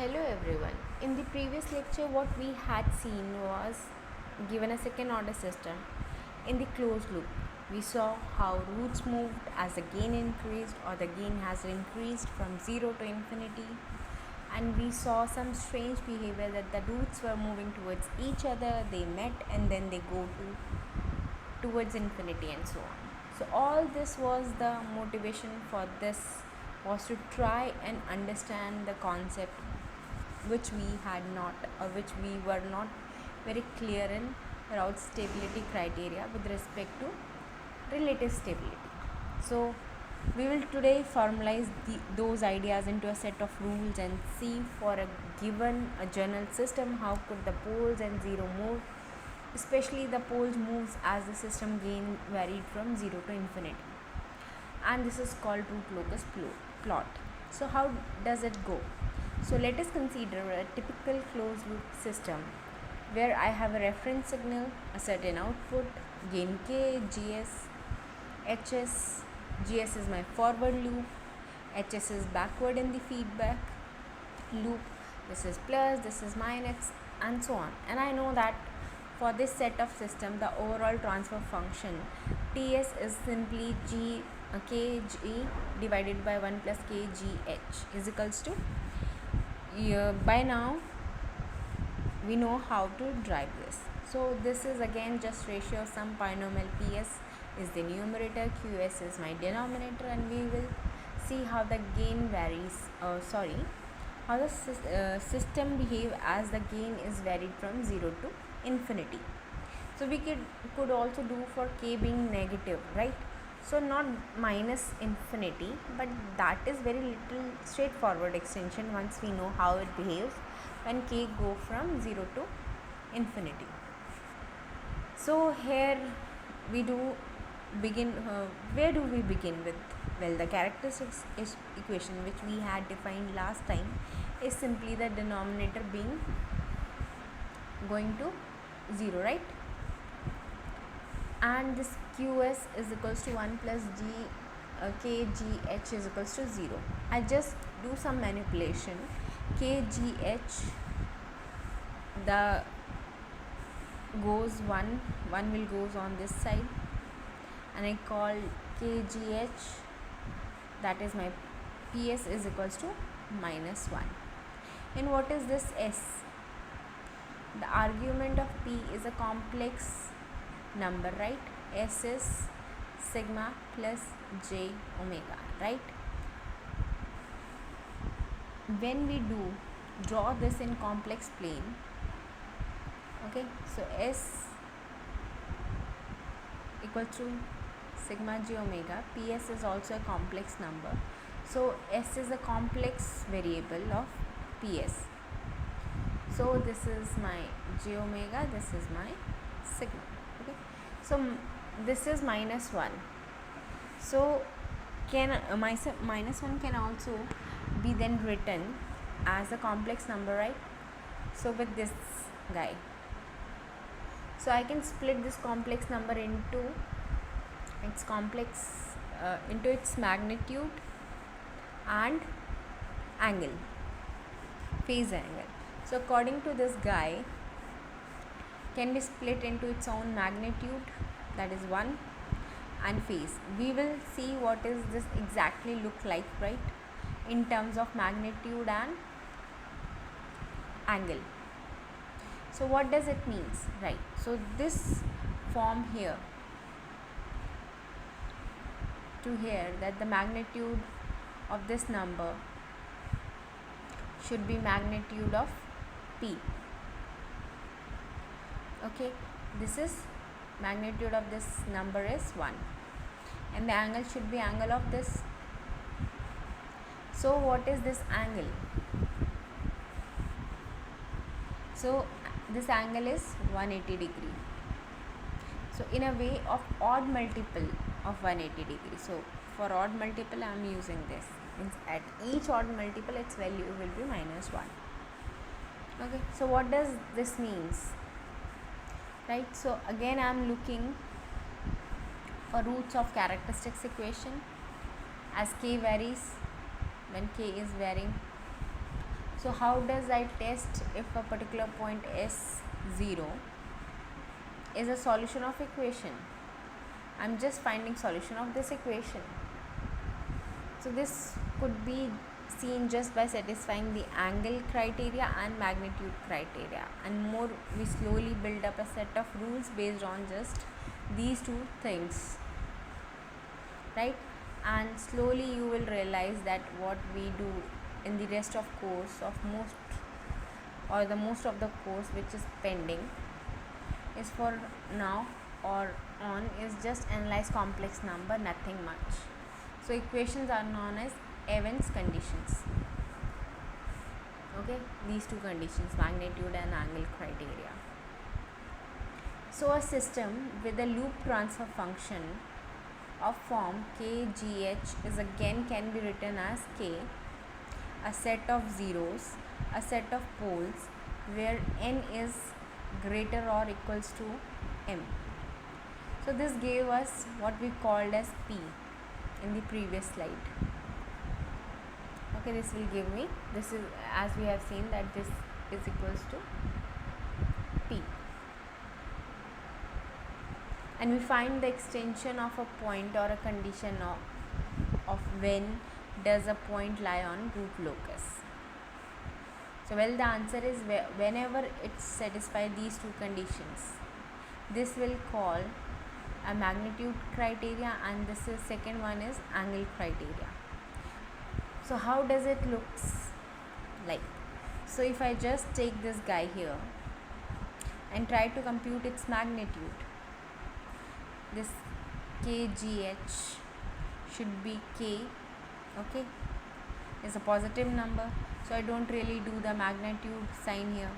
Hello everyone. In the previous lecture, what we had seen was given a second order system. In the closed loop, we saw how roots moved as the gain increased or the gain has increased from 0 to infinity, and we saw some strange behavior that the roots were moving towards each other, they met and then they go towards infinity and so on. So all this was the motivation for this, was to try and understand the concept which we had not, or which we were not very clear in Raoult stability criteria with respect to relative stability. So we will today formalize those ideas into a set of rules and see for a given a general system how could the poles and zero move, especially the poles moves as the system gain varied from 0 to infinity, and this is called root locus plot. So how does it go? So let us consider a typical closed loop system where I have a reference signal, a certain output, gain k, gs, hs. Gs is my forward loop, hs is backward in the feedback loop, this is plus, this is minus, and so on. And I know that for this set of system, the overall transfer function ts is simply kg divided by 1 plus kgh is equals to, by now we know how to drive this. So this is again just ratio of some polynomial ps is the numerator, qs is my denominator, and we will see how the gain varies, how the system behave as the gain is varied from 0 to infinity. So we could also do for k being negative, right? So not minus infinity, but that is very little straightforward extension once we know how it behaves when k go from 0 to infinity. So here we do begin, where do we begin with? Well, the characteristics equation which we had defined last time is simply the denominator being going to 0, right? And this qs is equals to 1 plus kgh is equals to 0. I just do some manipulation. Kgh, the goes 1 will goes on this side, and I call kgh, that is my ps is equals to minus 1. And what is this s? The argument of p is a complex number, right? S is sigma plus j omega, right? When we draw this in complex plane, okay, so s equal to sigma j omega, ps is also a complex number, so s is a complex variable of ps. So this is my j omega, this is my sigma. Okay, so this is minus 1. So can minus 1 can also be then written as a complex number, right? So with this guy, so I can split this complex number into its into its magnitude and angle, phase angle. So according to this guy, can be split into its own magnitude, that is 1, and phase. We will see what is this exactly look like, right, in terms of magnitude and angle. So what does it means, right? So this form here to here, that the magnitude of this number should be magnitude of p. Okay, this is magnitude of this number is 1, and the angle should be angle of this. So what is this angle? So this angle is 180 degree. So in a way of odd multiple of 180 degree. So for odd multiple I am using this. Means at each odd multiple its value will be minus 1. Okay, so what does this means? Right, so again I am looking for roots of characteristics equation as k varies, when k is varying. So how does I test if a particular point S0 is a solution of equation? I'm just finding solution of this equation. So this could be seen just by satisfying the angle criteria and magnitude criteria, and more we slowly build up a set of rules based on just these two things, right? And slowly you will realize that what we do in the rest of course of most of the course which is pending is for now or on is just analyze complex number, nothing much. So equations are known as Evans conditions. Okay, these two conditions, magnitude and angle criteria. So a system with a loop transfer function of form KGH is again can be written as K, a set of zeros, a set of poles where n is greater or equals to m. So this gave us what we called as P in the previous slide. Okay, this will give me, this is as we have seen that this is equals to P. And we find the extension of a point or a condition of when does a point lie on root locus. So well, the answer is whenever it satisfies these two conditions. This will call a magnitude criteria, and this is second one is angle criteria. So how does it looks like? So if I just take this guy here and try to compute its magnitude, this KGH should be K, okay, is a positive number, so I don't really do the magnitude sign here.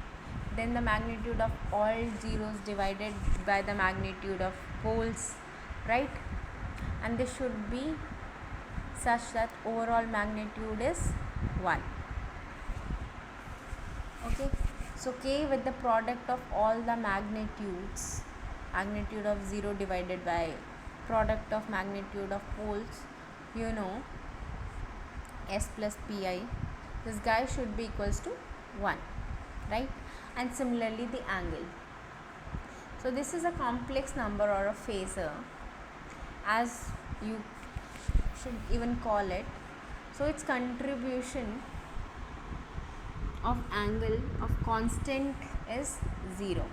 Then the magnitude of all zeros divided by the magnitude of poles, right? And this should be such that overall magnitude is 1. Okay, so K with the product of all the magnitudes, magnitude of 0 divided by product of magnitude of poles, you know, S plus Pi, this guy should be equals to 1, right? And similarly the angle. So this is a complex number or a phasor, as you should even call it. So its contribution of angle of constant is 0.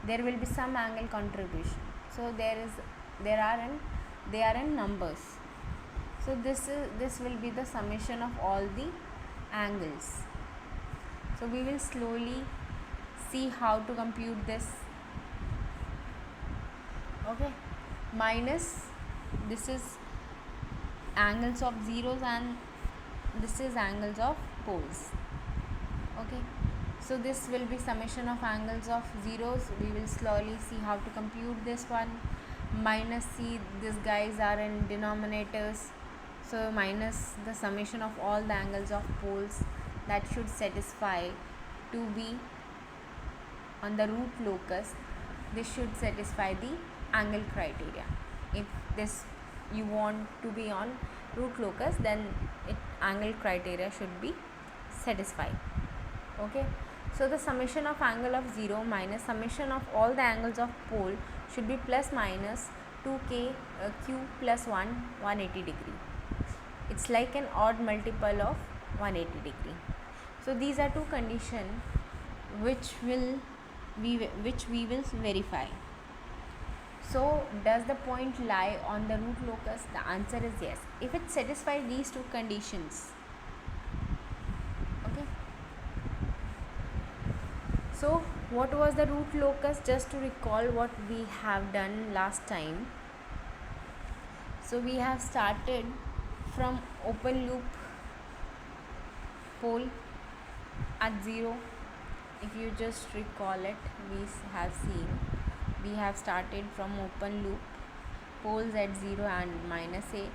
There will be some angle contribution. So they are in numbers. So this will be the summation of all the angles. So we will slowly see how to compute this. Okay, minus this is angles of zeros and this is angles of poles. Okay, so this will be summation of angles of zeros. We will slowly see how to compute this one. Minus C, these guys are in denominators, so minus the summation of all the angles of poles, that should satisfy to be on the root locus. This should satisfy the angle criteria. If this you want to be on root locus, then angle criteria should be satisfied. Okay, so the summation of angle of 0 minus summation of all the angles of pole should be plus minus 2k q plus 180 degree. It's like an odd multiple of 180 degree. So these are two conditions which we will verify. So does the point lie on the root locus? The answer is yes, if it satisfies these two conditions. Okay, so what was the root locus? Just to recall what we have done last time. So we have started from open loop pole at 0. If you just recall it, we have started from open loop poles at 0 and minus a,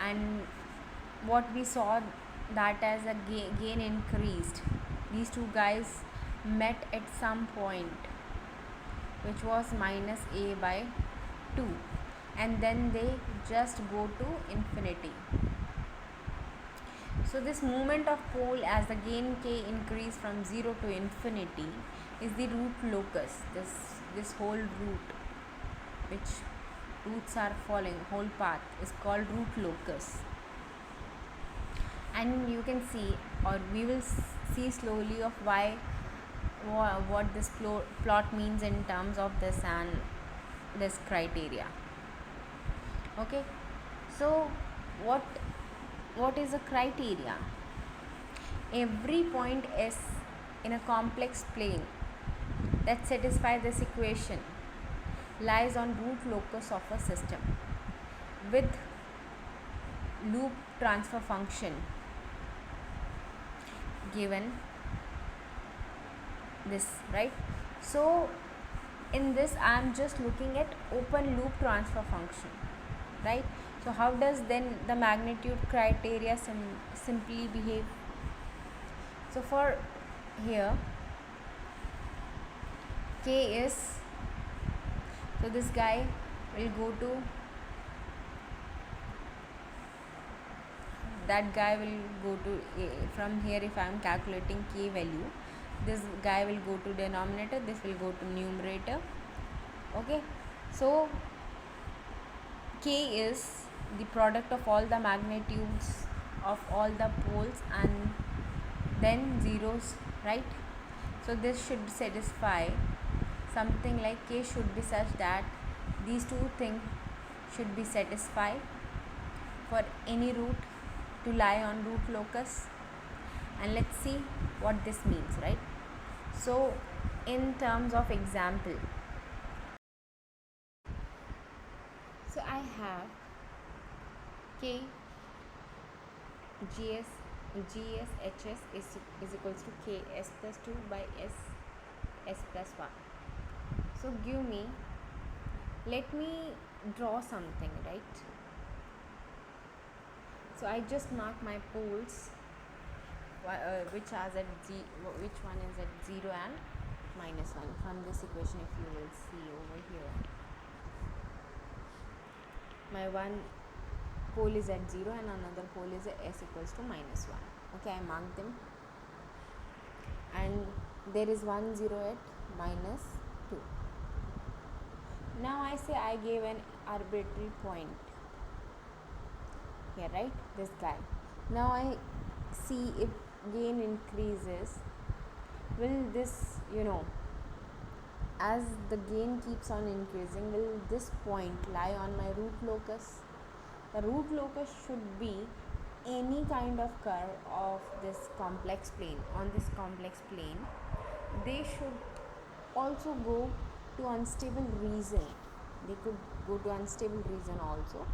and what we saw that as a gain increased, these two guys met at some point which was minus a by 2, and then they just go to infinity. So this movement of pole as the gain k increase from 0 to infinity is the root locus. This whole root, which roots are following, whole path is called root locus. And you can see, or we will see slowly, of why what this plot means in terms of this and this criteria. Okay, so what is a criteria? Every point S in a complex plane that satisfies this equation lies on root locus of a system with loop transfer function given this, right? So in this I am just looking at open loop transfer function, right? So how does then the magnitude criteria simply behave? So for here k is, so this guy will go to, that guy will go to from here. If I am calculating k value, this guy will go to denominator, this will go to numerator. Okay, so k is the product of all the magnitudes of all the poles and then zeros, right? So this should satisfy something like k should be such that these two things should be satisfied for any root to lie on root locus. And let's see what this means, right? So in terms of example, so I have k gs hs is equals to k s plus 2 by s plus 1. So give me, let me draw something, right? So I just mark my poles, which one is at 0 and -1 from this equation. If you will see over here, my one pole is at 0 and another pole is at s equals to -1. Okay, I mark them, and there is 1 0 at -2. Now I say I gave an arbitrary point here, right? This guy. Now I see if gain increases, will this, as the gain keeps on increasing, will this point lie on my root locus? The root locus should be any kind of curve of this complex plane. On this complex plane, they should also go to unstable region. They could go to unstable region also.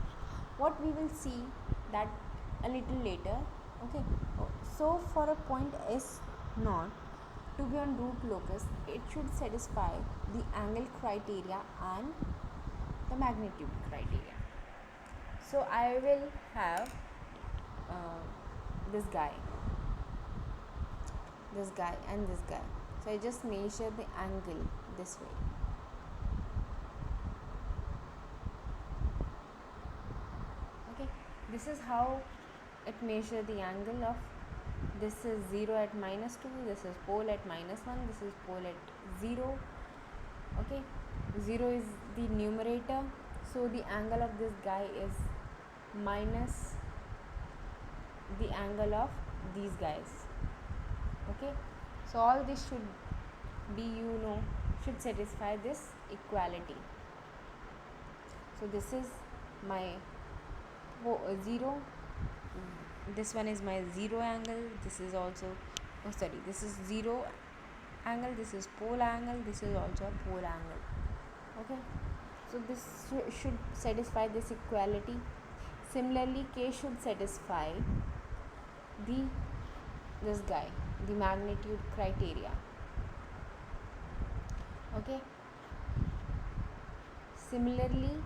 What we will see that a little later. Okay, so for a point S naught to be on root locus, it should satisfy the angle criteria and the magnitude criteria. So I will have this guy and this guy. So I just measure the angle this way. Okay, this is how it measures the angle of, this is 0 at -2, this is pole at -1, this is pole at 0. Okay, 0 is the numerator, so the angle of this guy is minus the angle of these guys. Okay, so all this should be, should satisfy this equality. So this is my 0, this one is my 0 angle, this is also, this is 0 angle, this is pole angle, this is also a pole angle. Okay, so this should satisfy this equality. Similarly, k should satisfy this guy, the magnitude criteria. Okay, similarly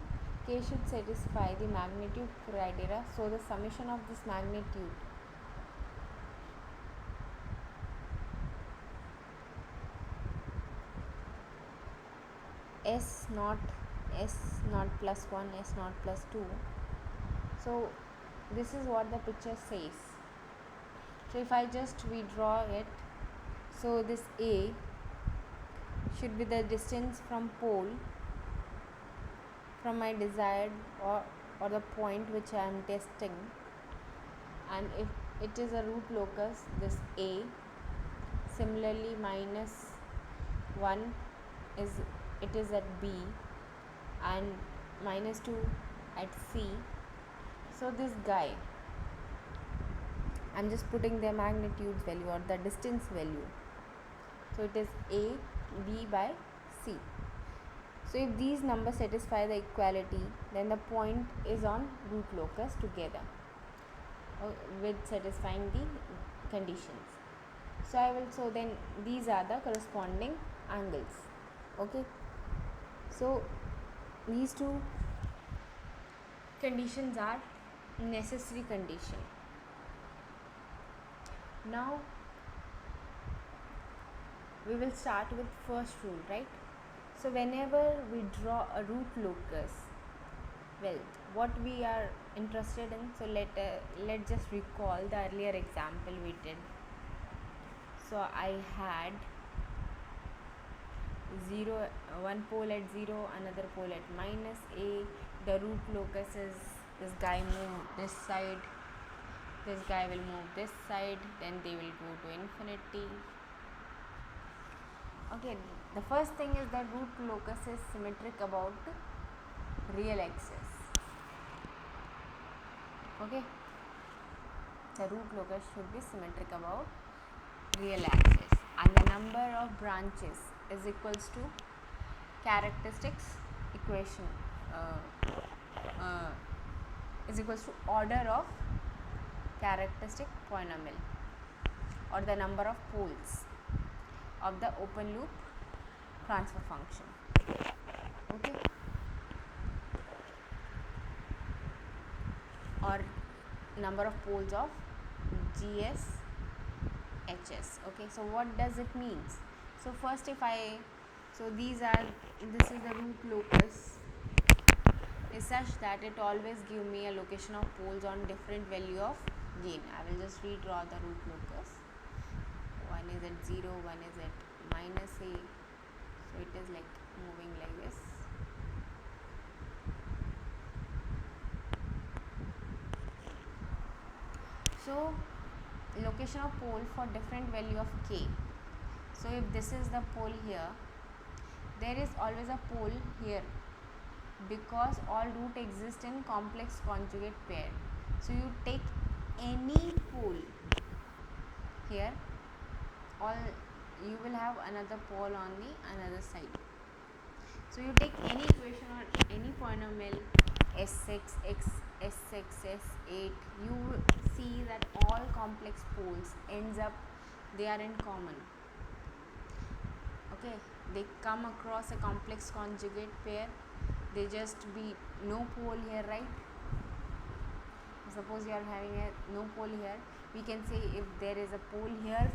k should satisfy the magnitude criteria, so the summation of this magnitude s naught plus 1, s naught plus 2. So this is what the picture says. So if I just redraw it, so this A should be the distance from pole from my desired or the point which I am testing, and if it is a root locus, this A, similarly minus 1 is it is at B and minus 2 at C. So this guy, I'm just putting the magnitudes value or the distance value, so it is A B by C. So if these numbers satisfy the equality, then the point is on root locus together with satisfying the conditions. So then these are the corresponding angles. Okay, so these two conditions are necessary condition. Now we will start with first rule, right? So whenever we draw a root locus, well, what we are interested in, so let's just recall the earlier example we did. So I had one pole at 0, another pole at minus A. The root locus is this guy move this side, this guy will move this side, then they will go to infinity. Okay, the first thing is that root locus is symmetric about real axis. Okay, the root locus should be symmetric about real axis, and the number of branches is equals to characteristics equation is equals to order of characteristic polynomial or the number of poles of the open loop transfer function. Okay, or number of poles of GS HS. Okay, so what does it means? So first this is the root locus is such that it always give me a location of poles on different value of gain. I will just redraw the root locus. One is at 0, one is at minus A, so it is like moving like this. So location of pole for different value of k. So if this is the pole here, there is always a pole here because all root exist in complex conjugate pair. So you take any pole here, you will have another pole on the another side. So you take any equation or any polynomial S6, S6, S8, you see that all complex poles ends up they are in common. Okay, they come across a complex conjugate pair, they just be no pole here, right? Suppose you are having a no pole here, we can say if there is a pole here,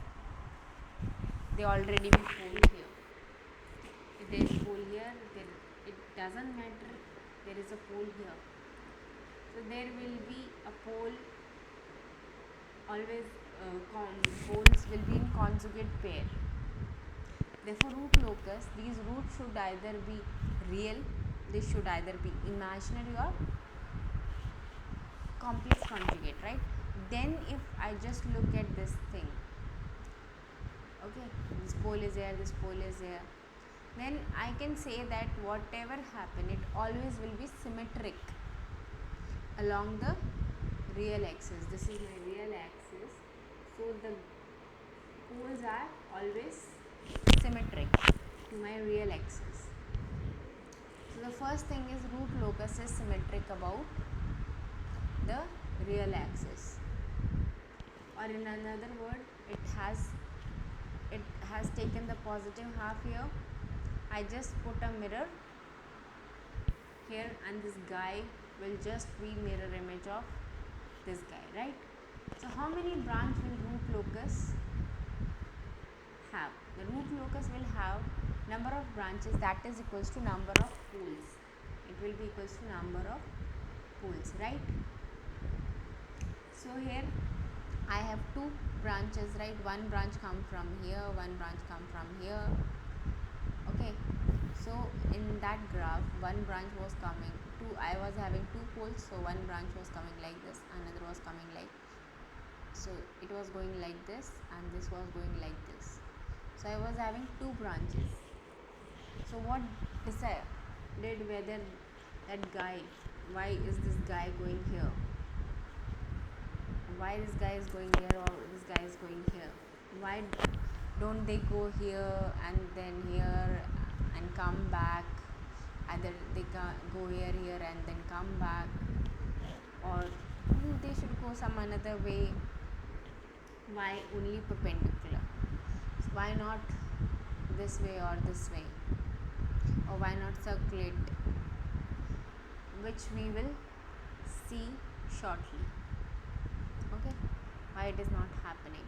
they already be pole here. If there is pole here, then it doesn't matter, there is a pole here. So there will be a pole always, poles will be in conjugate pair. Therefore root locus, these roots should either be real, they should either be imaginary or complex conjugate, right? Then if I just look at this thing, okay, this pole is here, this pole is here, then I can say that whatever happen, it always will be symmetric along the real axis. This is my real axis, so the poles are always symmetric to my real axis. So the first thing is root locus is symmetric about the real axis, or in another word, it has taken the positive half here. I just put a mirror here and this guy will just be mirror image of this guy, right? So how many branch will root locus have? The root locus will have number of branches that is equals to number of poles. It will be equals to number of poles, right? So here I have two branches, right? One branch come from here, one branch come from here. Okay, so in that graph one branch was coming, I was having two poles, so one branch was coming like this, another was coming like, so it was going like this and this was going like this. So I was having two branches. So what decided whether that guy, why is this guy going here, why this guy is going here or this guy is going here, why don't they go here and then here and come back, either they go here and then come back, or they should go some another way, why only perpendicular, why not this way or this way, or why not circulate, which we will see shortly. Okay, why it is not happening.